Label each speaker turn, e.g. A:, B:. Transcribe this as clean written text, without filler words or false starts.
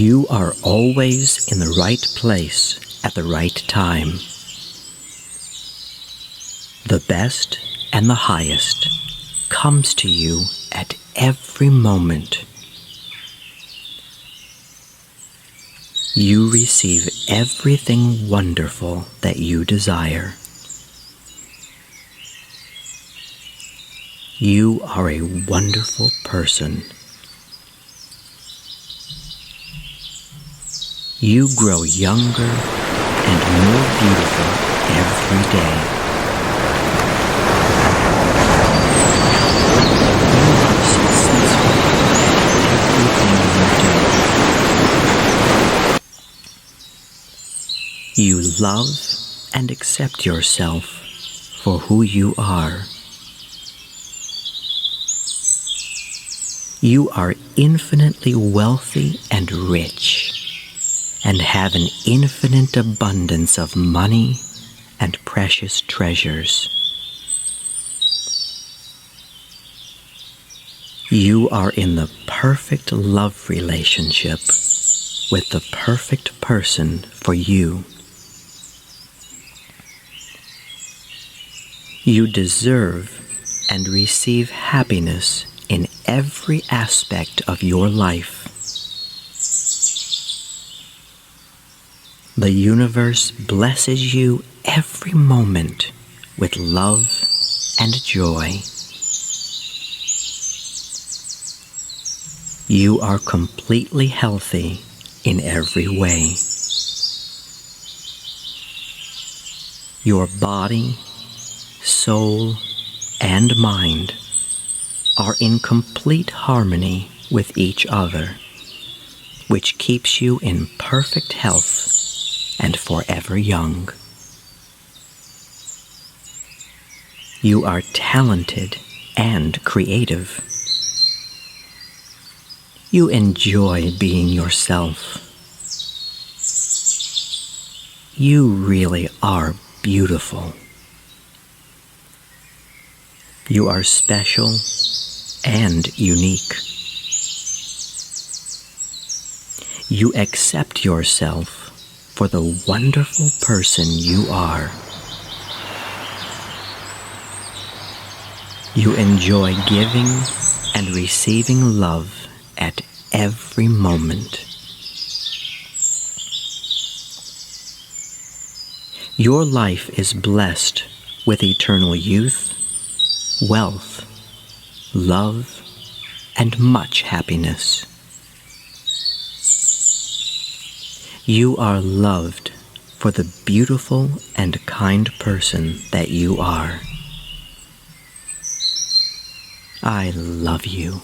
A: You are always in the right place at the right time. The best and the highest comes to you at every moment. You receive everything wonderful that you desire. You are a wonderful person. You grow younger and more beautiful every day. You are successful at everything you do. You love and accept yourself for who you are. You are infinitely wealthy and rich, and have an infinite abundance of money and precious treasures. You are in the perfect love relationship with the perfect person for you. You deserve and receive happiness in every aspect of your life. The universe blesses you every moment with love and joy. You are completely healthy in every way. Your body, soul, and mind are in complete harmony with each other, which keeps you in perfect health and forever young. You are talented and creative. You enjoy being yourself. You really are beautiful. You are special and unique. You accept yourself for the wonderful person you are. You enjoy giving and receiving love at every moment. Your life is blessed with eternal youth, wealth, love, and much happiness. You are loved for the beautiful and kind person that you are. I love you.